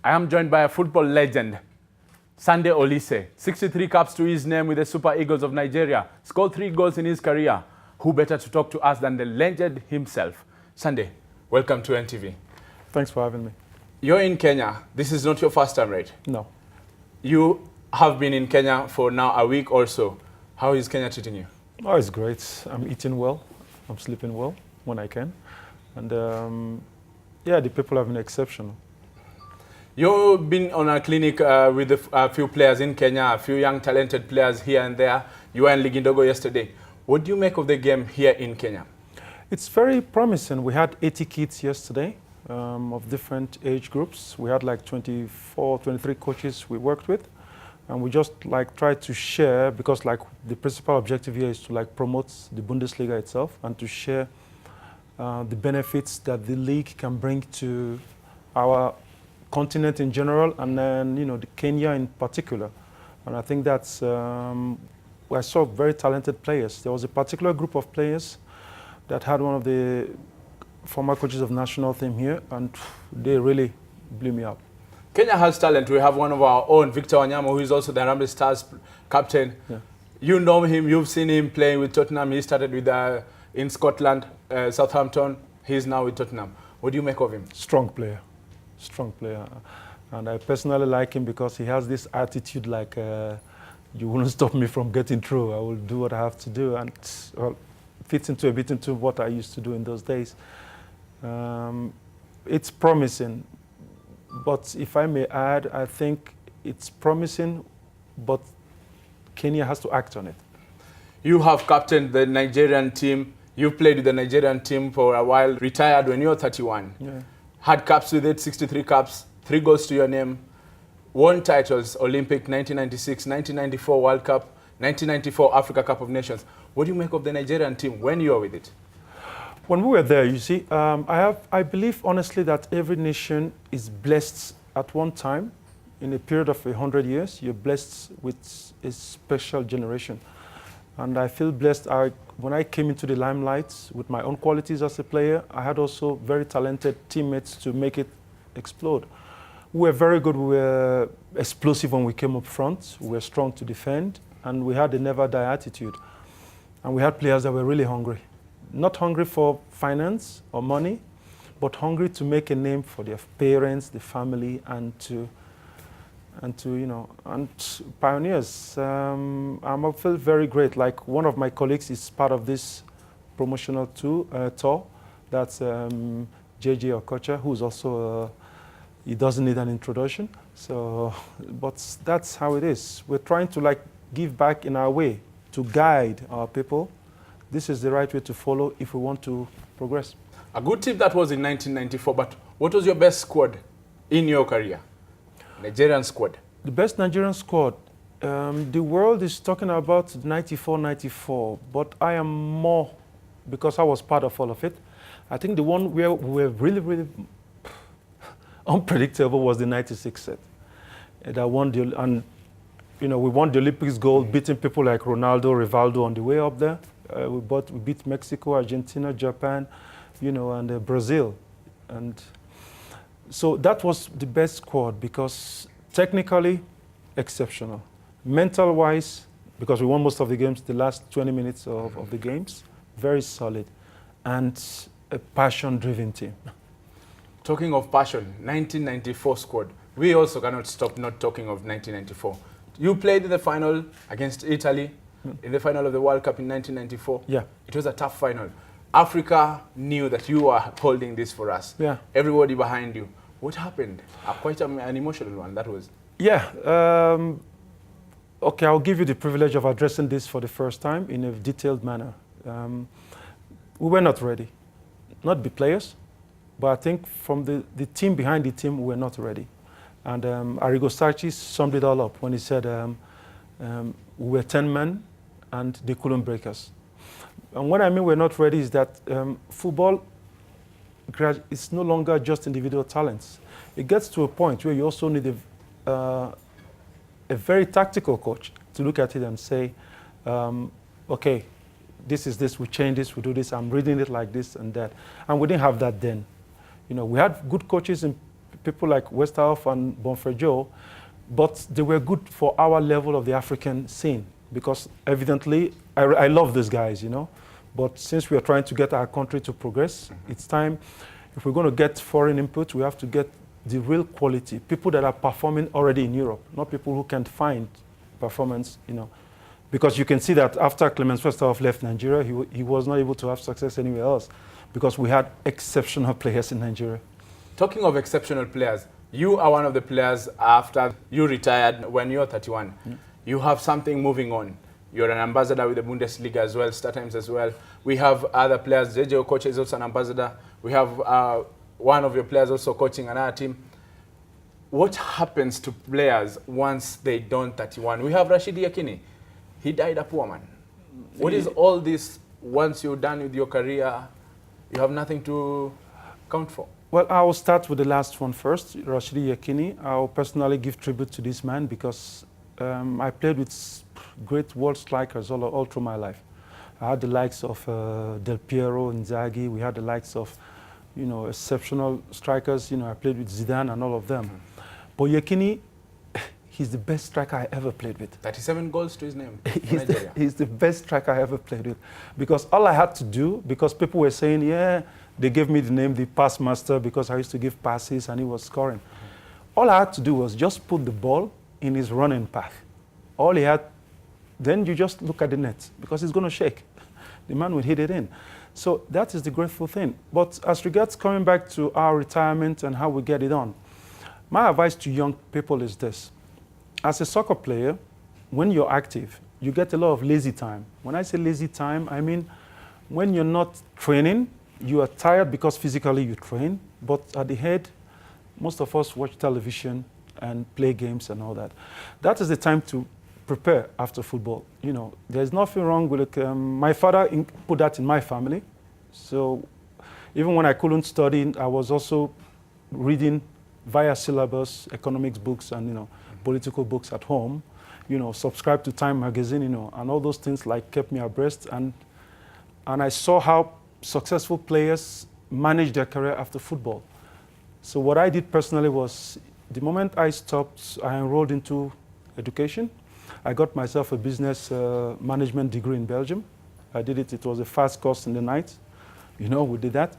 I am joined by a football legend, Sunday Oliseh. 63 caps to his name with the Super Eagles of Nigeria. Scored 3 goals in his career. Who better to talk to us than the legend himself? Sunday, welcome to NTV. Thanks for having me. You're in Kenya. This is not your first time, right? No. You have been in Kenya for now a week or so. How is Kenya treating you? Oh, it's great. I'm eating well. I'm sleeping well when I can. And yeah, the people have been exceptional. You've been on a clinic with a few players in Kenya, a few young talented players here and there. You were in Ligindogo yesterday. What do you make of the game here in Kenya? It's very promising. We had 80 kids yesterday of different age groups. We had like 24, 23 coaches we worked with. And we just like tried to share, because like the principal objective here is to like promote the Bundesliga itself and to share the benefits that the league can bring to our continent in general, and then the Kenya in particular. And I think that's I saw very talented players. There was a particular group of players that had one of the former coaches of national team here, and they really blew me up. Kenya has talent. We have one of our own, Victor Wanyama, who is also the Harambee Stars captain. Yeah. You know him. You've seen him playing with Tottenham. He started with in Scotland, Southampton. He's now with Tottenham. What do you make of him? Strong player. Strong player. And I personally like him because he has this attitude like, you wouldn't stop me from getting through. I will do what I have to do. And fits into a bit into what I used to do in those days. It's promising. But if I may add, I think it's promising, but Kenya has to act on it. You have captained the Nigerian team. You've played with the Nigerian team for a while, retired when you were 31. Yeah. Had caps with it, 63 caps, 3 goals to your name. Won titles, Olympic 1996, 1994 World Cup, 1994 Africa Cup of Nations. What do you make of the Nigerian team when you were with it? When we were there, you see, I believe honestly that every nation is blessed at one time. In a period of 100 years, you're blessed with a special generation. And I feel blessed. When I came into the limelight with my own qualities as a player, I had also very talented teammates to make it explode. We were very good. We were explosive when we came up front. We were strong to defend. And we had a never die attitude. And we had players that were really hungry. Not hungry for finance or money, but hungry to make a name for their parents, the family, and pioneers. I feel very great. Like one of my colleagues is part of this promotional tour. That's JJ Okocha, who's also he doesn't need an introduction. So, but that's how it is. We're trying to like give back in our way to guide our people. This is the right way to follow if we want to progress. A good team that was in 1994, but what was your best squad in your career? Nigerian squad. The best Nigerian squad. The world is talking about 94, but I am more, because I was part of all of it. I think the one where we were really, really unpredictable was the 96 set. That won we won the Olympics gold, beating people like Ronaldo, Rivaldo on the way up there. We beat Mexico, Argentina, Japan, and Brazil. And so that was the best squad because technically exceptional. Mental-wise, because we won most of the games, the last 20 minutes of the games, very solid. And a passion-driven team. Talking of passion, 1994 squad. We also cannot stop not talking of 1994. You played in the final against Italy. In the final of the World Cup in 1994. Yeah. It was a tough final. Africa knew that you were holding this for us. Yeah. Everybody behind you. What happened? Quite an emotional one, that was. Yeah. Okay, I'll give you the privilege of addressing this for the first time in a detailed manner. We were not ready. Not the players, but I think from the team behind the team, we were not ready. And Arrigo Sacchi summed it all up when he said, we were 10 men, and they couldn't break us. And what I mean we're not ready is that football is no longer just individual talents. It gets to a point where you also need a very tactical coach to look at it and say, okay, this is this, we change this, we do this, I'm reading it like this and that. And we didn't have that then. We had good coaches in people like Westerhoff and Bonfrejo, but they were good for our level of the African scene because evidently I love these guys, you know. But since we are trying to get our country to progress, it's time, if we're going to get foreign input, we have to get the real quality, people that are performing already in Europe, not people who can't find performance, you know. Because you can see that after Clemens Westerhoff left Nigeria, he was not able to have success anywhere else because we had exceptional players in Nigeria. Talking of exceptional players, you are one of the players after you retired when you're 31. You have something moving on. You're an ambassador with the Bundesliga as well, StarTimes as well. We have other players. JJ Okocha is also an ambassador. We have one of your players also coaching another team. What happens to players once they turn 31? We have Rashid Yakini. He died a poor man. What is all this once you're done with your career? You have nothing to count for. Well, I will start with the last one first, Rashid Yakini. I'll personally give tribute to this man because I played with great world strikers all through my life. I had the likes of Del Piero, Inzaghi. We had the likes of, you know, exceptional strikers. You know, I played with Zidane and all of them. But Yakini, he's the best striker I ever played with. 37 goals to his name. He's the best striker I ever played with. Because all I had to do, because people were saying, yeah, they gave me the name, the pass master, because I used to give passes and he was scoring. All I had to do was just put the ball in his running path. All he had, then you just look at the net, because he's going to shake. The man will hit it in. So that is the grateful thing. But as regards coming back to our retirement and how we get it on, my advice to young people is this. As a soccer player, when you're active, you get a lot of lazy time. When I say lazy time, I mean when you're not training, you are tired because physically you train, but at the head, most of us watch television and play games and all that. That is the time to prepare after football. You know, there's nothing wrong with it. My father put that in my family. So even when I couldn't study, I was also reading via syllabus, economics books and, you know, political books at home, you know, subscribe to Time magazine, you know, and all those things like kept me abreast. And I saw how successful players manage their career after football. So what I did personally was, the moment I stopped, I enrolled into education. I got myself a business management degree in Belgium. I did it, it was a fast course in the night. You know, we did that.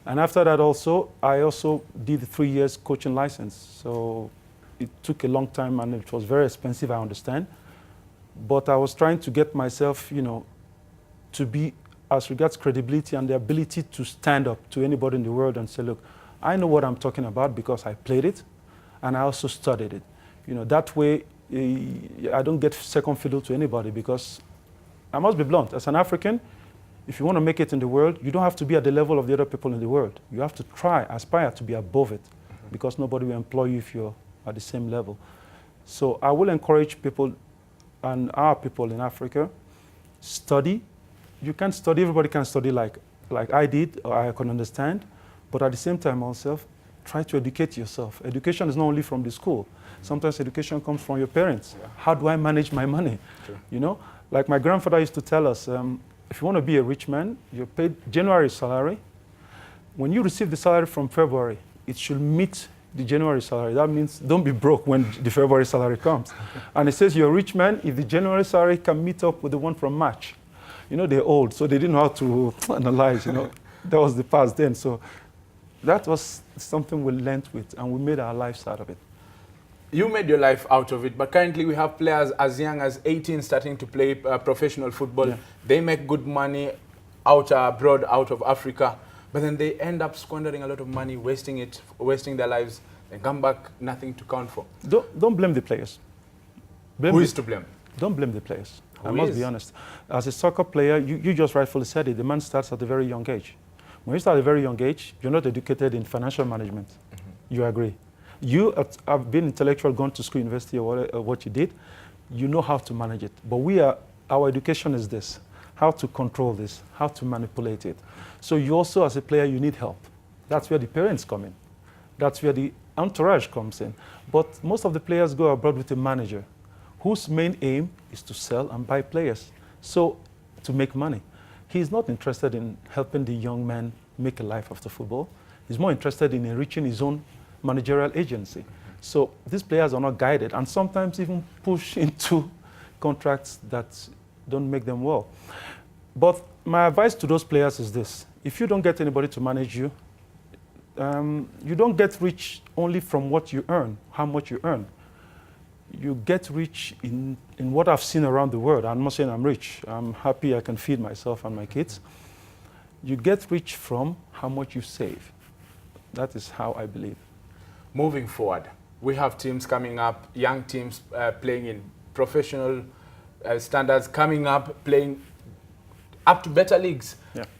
And after that also, I also did 3 years coaching license. So it took a long time and it was very expensive, I understand. But I was trying to get myself, you know, to be, as regards credibility and the ability to stand up to anybody in the world and say, look, I know what I'm talking about because I played it and I also studied it. You know, that way I don't get second fiddle to anybody because I must be blunt. As an African, if you want to make it in the world, you don't have to be at the level of the other people in the world. You have to try, aspire to be above it because nobody will employ you if you're at the same level. So I will encourage people and our people in Africa, study. You can study, everybody can study like I did, or I can understand, but at the same time also, try to educate yourself. Education is not only from the school. Sometimes education comes from your parents. Yeah. How do I manage my money? Sure. You know, like my grandfather used to tell us, if you want to be a rich man, you're paid January salary. When you receive the salary from February, it should meet the January salary. That means don't be broke when the February salary comes. And it says you're a rich man if the January salary can meet up with the one from March. You know, they're old, so they didn't know how to analyze, you know. That was the past then. So that was something we learned with, and we made our lives out of it. You made your life out of it, but currently we have players as young as 18 starting to play professional football. Yeah. They make good money out abroad, out of Africa, but then they end up squandering a lot of money, wasting their lives, and come back, nothing to count for. Don't blame the players. Who is to blame? Don't blame the players. I must be honest. As a soccer player, you just rightfully said it, the man starts at a very young age. When you start at a very young age, you're not educated in financial management. You agree? You have been intellectual, gone to school, university, or what you did, you know how to manage it. But our education is this, how to control this, how to manipulate it. So you also, as a player, you need help. That's where the parents come in. That's where the entourage comes in. But most of the players go abroad with a manager whose main aim is to sell and buy players, so to make money. He's not interested in helping the young man make a life after football. He's more interested in enriching his own managerial agency. So these players are not guided and sometimes even push into contracts that don't make them well. But my advice to those players is this. If you don't get anybody to manage you, you don't get rich only from what you earn, how much you earn. You get rich in what I've seen around the world. I'm not saying I'm rich. I'm happy I can feed myself and my kids. You get rich from how much you save. That is how I believe. Moving forward, we have teams coming up, young teams playing in professional standards, coming up, playing up to better leagues,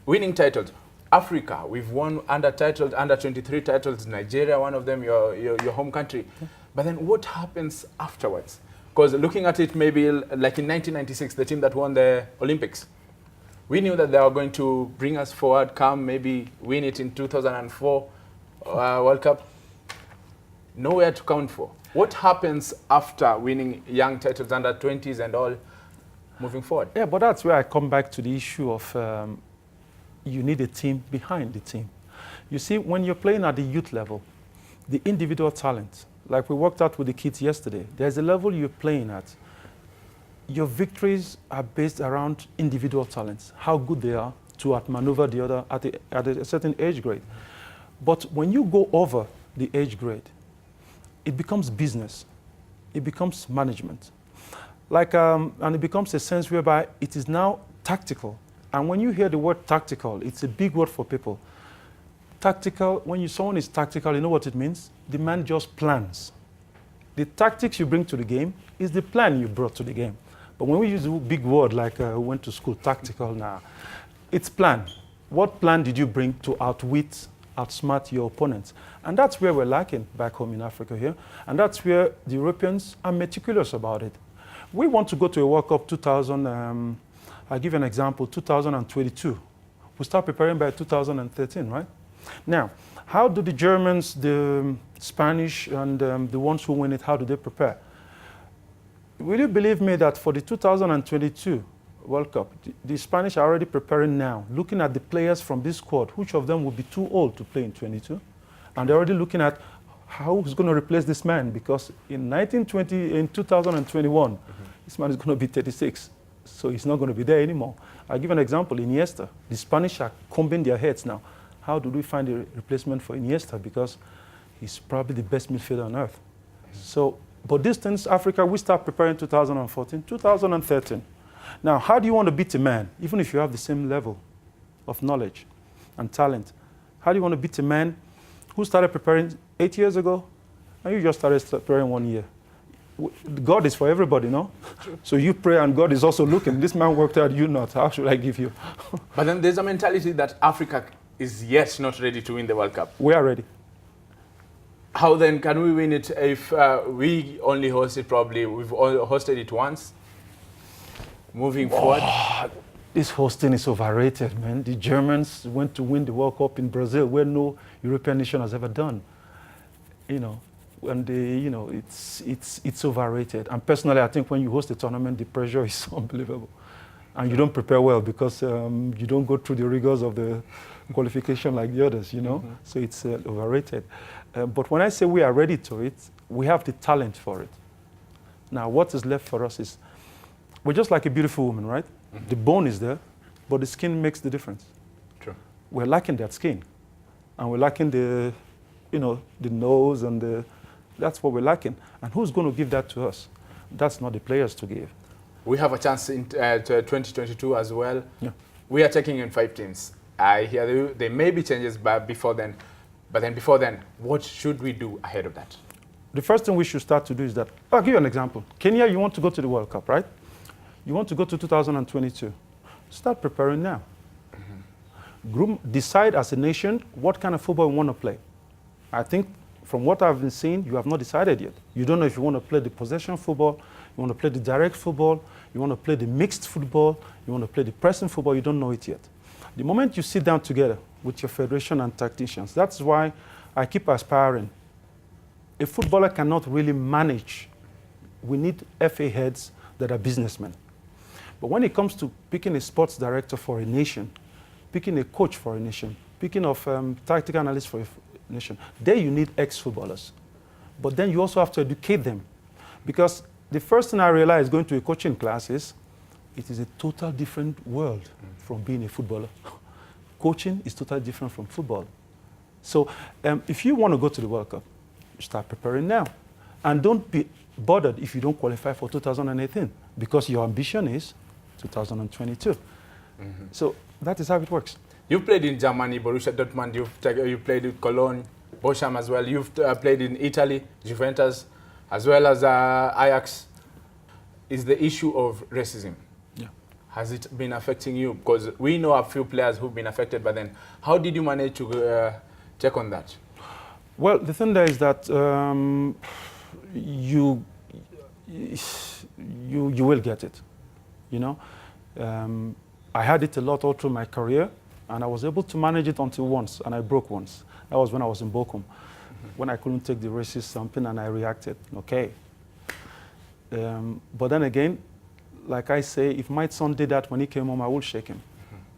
winning titles. Africa, we've won under 23 titles. Nigeria, one of them, your home country. But then what happens afterwards? Because looking at it, maybe like in 1996, the team that won the Olympics, we knew that they were going to bring us forward, come maybe win it in 2004 World Cup. Nowhere to count for. What happens after winning young titles under 20s and all, moving forward? Yeah, but that's where I come back to the issue of you need a team behind the team. You see, when you're playing at the youth level, the individual talent, like we worked out with the kids yesterday, there's a level you're playing at. Your victories are based around individual talents, how good they are to outmaneuver the other at a certain age grade. But when you go over the age grade, it becomes business. It becomes management. And it becomes a sense whereby it is now tactical. And when you hear the word tactical, it's a big word for people. Tactical, when someone is tactical, you know what it means? The man just plans. The tactics you bring to the game is the plan you brought to the game. But when we use a big word like we went to school, tactical now, it's plan. What plan did you bring to outwit, outsmart your opponents? And that's where we're lacking back home in Africa here. And that's where the Europeans are meticulous about it. We want to go to a World Cup 2000, I'll give you an example, 2022. We start preparing by 2013, right? Now, how do the Germans, the Spanish, and the ones who win it, how do they prepare? Will you believe me that for the 2022 World Cup, the Spanish are already preparing now, looking at the players from this squad, which of them will be too old to play in 22? And they're already looking at who's going to replace this man, because in 2021, this man is going to be 36. So he's not going to be there anymore. I'll give an example, Iniesta. The Spanish are combing their heads now. How do we find a replacement for Iniesta? Because he's probably the best midfielder on earth. So, but this things, Africa, we start preparing 2014, 2013. Now, how do you want to beat a man, even if you have the same level of knowledge and talent? How do you want to beat a man who started preparing 8 years ago, and you just started preparing 1 year? God is for everybody, no? So you pray and God is also looking. This man worked hard, you not. How should I give you? But then there's a mentality that Africa is yet not ready to win the World Cup. We are ready. How then can we win it if we only host it probably? We've hosted it once. Moving forward. This hosting is overrated, man. The Germans went to win the World Cup in Brazil, where no European nation has ever done. You know, and it's overrated. And personally, I think when you host a tournament, the pressure is unbelievable. And you don't prepare well because you don't go through the rigors of the qualification like the others, you know? So it's overrated. But when I say we are ready to it, we have the talent for it. Now, what is left for us is, we're just like a beautiful woman, right? The bone is there, but the skin makes the difference. True. We're lacking that skin. And we're lacking the nose and that's what we're lacking. And who's going to give that to us? That's not the players to give. We have a chance in 2022 as well. Yeah. We are taking in 5 teams. I hear there may be changes before then. But then before then, what should we do ahead of that? The first thing we should start to do is that, I'll give you an example. Kenya, you want to go to the World Cup, right? You want to go to 2022. Start preparing now. Decide as a nation what kind of football you want to play. I think from what I've been seeing, you have not decided yet. You don't know if you want to play the possession football, you want to play the direct football, you want to play the mixed football, you want to play the pressing football, you don't know it yet. The moment you sit down together with your federation and tacticians, that's why I keep aspiring. A footballer cannot really manage. We need FA heads that are businessmen. But when it comes to picking a sports director for a nation, picking a coach for a nation, picking of tactical analysts for nation. There you need ex-footballers. But then you also have to educate them. Because the first thing I realized going to a coaching class is it is a total different world from being a footballer. Coaching is totally different from football. So if you want to go to the World Cup, start preparing now. And don't be bothered if you don't qualify for 2018, because your ambition is 2022. So that is how it works. You've played in Germany, Borussia Dortmund, you've played in Cologne, Bochum as well. You've played in Italy, Juventus, as well as Ajax. Is the issue of racism? Yeah. Has it been affecting you? Because we know a few players who've been affected by then. How did you manage to check on that? Well, the thing there is that you will get it, you know. I had it a lot all through my career, and I was able to manage it until once, and I broke once. That was when I was in Bochum, when I couldn't take the racist something, and I reacted. Okay. But then again, like I say, if my son did that when he came home, I will shake him,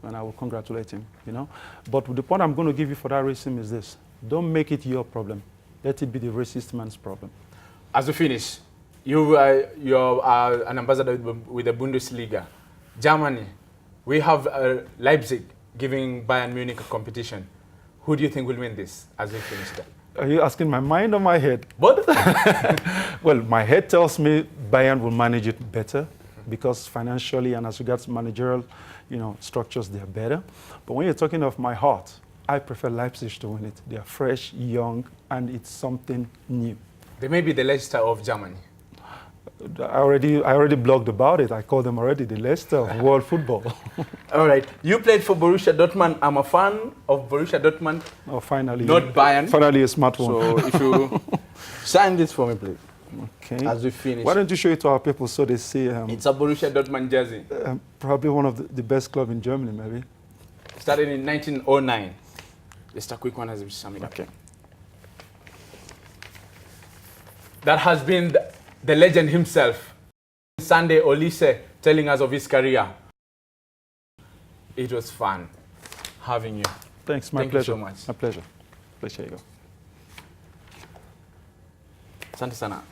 and I will congratulate him, you know. But the point I'm going to give you for that racism is this: don't make it your problem. Let it be the racist man's problem. As we finish, you're an ambassador with the Bundesliga. Germany, we have Leipzig giving Bayern Munich a competition. Who do you think will win this as we finish that? Are you asking my mind or my head? Both? Well, my head tells me Bayern will manage it better because financially and as regards managerial, structures, they are better. But when you're talking of my heart, I prefer Leipzig to win it. They are fresh, young, and it's something new. They may be the Leicester of Germany. I already blogged about it. I call them already the Leicester of world football. All right. You played for Borussia Dortmund. I'm a fan of Borussia Dortmund. Oh, finally. Not Bayern. Finally a smart one. So if you sign this for me, please. Okay. As we finish. Why don't you show it to our people so they see? It's a Borussia Dortmund jersey. Probably one of the best clubs in Germany, maybe. Started in 1909. Just a quick one as we sum it up. Okay. That has been the legend himself, Sunday Oliseh, telling us of his career. It was fun having you. Thanks, my Thank pleasure. you so much. My pleasure. Pleasure you go. Asante sana.